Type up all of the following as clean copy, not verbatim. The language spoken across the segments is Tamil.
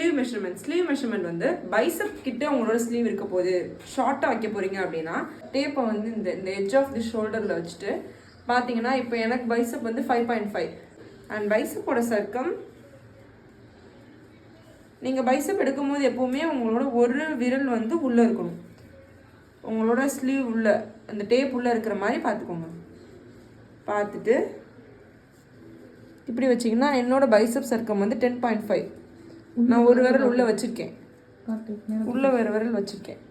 ஸ்லீவ் மெஷர்மெண்ட் வந்து பைசப் கிட்ட உங்களோட ஸ்லீவ் இருக்க போகுது, ஷார்ட்டாக வைக்க போகிறீங்க அப்படின்னா டேப்பை வந்து இந்த எட்ஜ் ஆஃப் தி ஷோல்டரில் வச்சுட்டு பார்த்தீங்கன்னா இப்போ எனக்கு பைசப் வந்து 5.5 அண்ட் பைசப்போட சர்க்கம். நீங்கள் பைசப் எடுக்கும்போது எப்போவுமே உங்களோட ஒரு விரல் வந்து உள்ளே இருக்கணும், உங்களோட ஸ்லீவ் உள்ள அந்த டேப் உள்ளே இருக்கிற மாதிரி பார்த்துக்கோங்க. பார்த்துட்டு இப்படி வச்சிங்கன்னா என்னோட பைசப் சர்க்கம் வந்து 10.5. நான் ஒரு விரல் உள்ளே வச்சுருக்கேன், உள்ளே வேறு விரல் வச்சுருக்கேன்.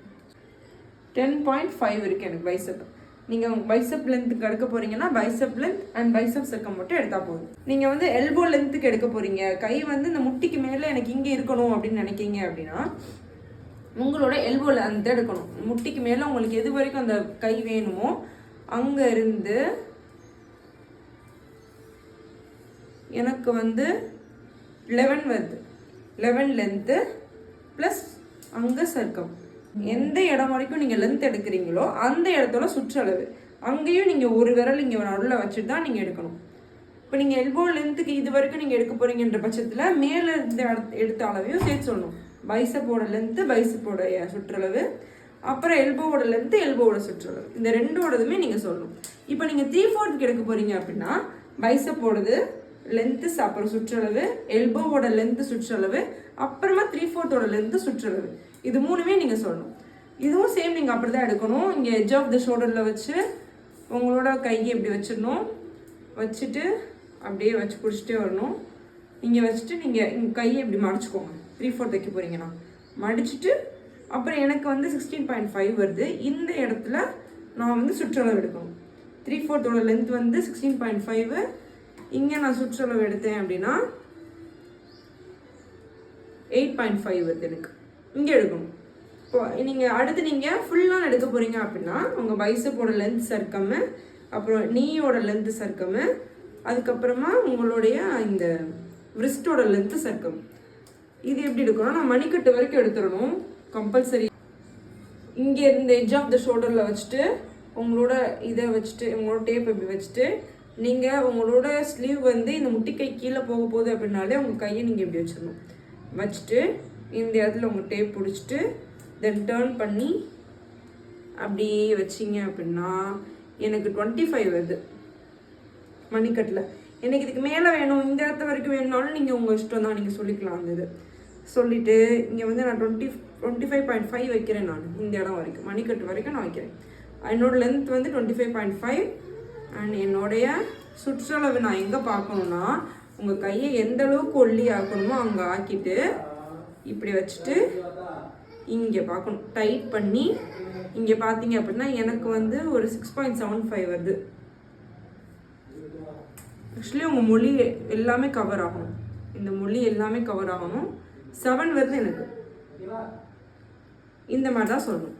10.5 இருக்குது எனக்கு பைசப். நீங்கள் பைசப் லென்த்துக்கு எடுக்க போகிறீங்கன்னா பைசப் லென்த் அண்ட் பைசப் சர்க்கம் மட்டும் எடுத்தால் போதும். நீங்கள் வந்து எல்போ லென்த்துக்கு எடுக்க போகிறீங்க, கை வந்து இந்த முட்டிக்கு மேலே எனக்கு இங்கே இருக்கணும் அப்படின்னு நினைக்கிங்க அப்படின்னா உங்களோட எல்போ லென்த் எடுக்கணும். முட்டிக்கு மேலே உங்களுக்கு எது வரைக்கும் அந்த கை வேணுமோ அங்கே இருந்து எனக்கு வந்து 11 வருது. 11 லென்த்து ப்ளஸ் அங்கே சர்க்கம். எந்த இடம் வரைக்கும் நீங்கள் லென்த் எடுக்கிறீங்களோ அந்த இடத்தோட சுற்றளவு, அங்கேயும் நீங்கள் ஒரு விரல் இங்கே நடுவில் வச்சுட்டு தான் நீங்கள் எடுக்கணும். இப்போ நீங்கள் எல்போ லென்த்துக்கு இது வரைக்கும் நீங்கள் எடுக்க போகிறீங்கன்ற பட்சத்தில் மேலே இருந்து எடுத்த அளவையும் சேர்த்து சொல்லணும். பைசப்போட லென்த்து, பைசப்போட சுற்றளவு, அப்புறம் எல்போவோட லென்த்து, எல்போவோட சுற்றளவு, இந்த ரெண்டோடதுமே நீங்கள் சொல்லணும். இப்போ நீங்கள் 3/4 எடுக்க போகிறீங்க அப்படின்னா பைசப்போடது லென்த்து அப்புறம் சுற்றளவு, எல்போவோட லென்த்து சுற்றளவு, அப்புறமா 3/4 லென்த்து சுற்றளவு, இது மூணுமே நீங்கள் சொல்லணும். இதுவும் சேம் நீங்கள் அப்படி தான் எடுக்கணும். இங்கே எட்ஜ் ஆஃப் த ஷோல்டரில் வச்சு உங்களோட கையை இப்படி வச்சிடணும். வச்சுட்டு அப்படியே வச்சு பிடிச்சிட்டே வரணும். இங்கே வச்சுட்டு நீங்கள் இங்கே கையை இப்படி மடிச்சுக்கோங்க. 3/4 வைக்க போகிறீங்கன்னா மடிச்சுட்டு அப்புறம் எனக்கு வந்து 16.5 வருது. இந்த இடத்துல நான் வந்து சுற்றளவு எடுக்கணும். 3/4 லென்த் வந்து 16.5. இங்கே நான் சுற்றளவு எடுத்தேன் அப்படின்னா 8.5 வருது எனக்கு. இங்கே எடுக்கணும். இப்போ நீங்கள் அடுத்து நீங்கள் ஃபுல்லாக எடுக்க போகிறீங்க அப்படின்னா உங்கள் பைசப்போட லென்த் சர்க்கமு, அப்புறம் நீயோட லென்த்து சர்க்கமு, அதுக்கப்புறமா உங்களுடைய இந்த விரிஸ்டோட லென்த்து சர்க்கம். இது எப்படி எடுக்கணும்? நான் மணிக்கட்டு வரைக்கும் எடுத்துடணும் கம்பல்சரி. இங்கே இந்த எட்ஜ் ஆஃப் த ஷோல்டரில் வச்சுட்டு உங்களோட இதை வச்சுட்டு உங்களோட டேப் இப்படி வச்சுட்டு நீங்கள் உங்களோட ஸ்லீவ் வந்து இந்த முட்டிக்கை கீழே போக போகுது அப்படின்னாலே உங்கள் கையை நீங்கள் இப்படி வச்சிடணும். வச்சுட்டு இந்த இடத்துல உங்கள் டேப் பிடிச்சிட்டு தென் டேர்ன் பண்ணி அப்படியே வச்சிங்க அப்படின்னா எனக்கு 25 வருது மணிக்கட்டில். எனக்கு இதுக்கு மேலே வேணும், இந்த இடத்த வரைக்கும் வேணும்னாலும் நீங்கள் உங்கள் இஷ்டம் தான், நீங்கள் சொல்லிக்கலாம். அந்த இது சொல்லிவிட்டு இங்கே வந்து நான் 25.5 வைக்கிறேன். நான் இந்த இடம் வரைக்கும் மணிக்கட்டு வரைக்கும் நான் வைக்கிறேன். என்னோடய லென்த் வந்து 25.5 அண்ட் என்னுடைய சுற்றளவு நான் எங்கே பார்க்கணுன்னா உங்கள் கையை எந்த அளவுக்கு ஒல்லி ஆக்கணுமோ அங்கே ஆக்கிட்டு இப்படி வச்சுட்டு இங்கே பார்க்கணும். டைட் பண்ணி இங்கே பார்த்தீங்க அப்படின்னா எனக்கு வந்து ஒரு 6.75 வருது. ஆக்சுவலி உங்கள் மொழி எல்லாமே கவர் ஆகணும், இந்த மொழி எல்லாமே கவர் ஆகணும். 7 வருது எனக்கு. இந்த மாதிரி தான் சொல்லணும்.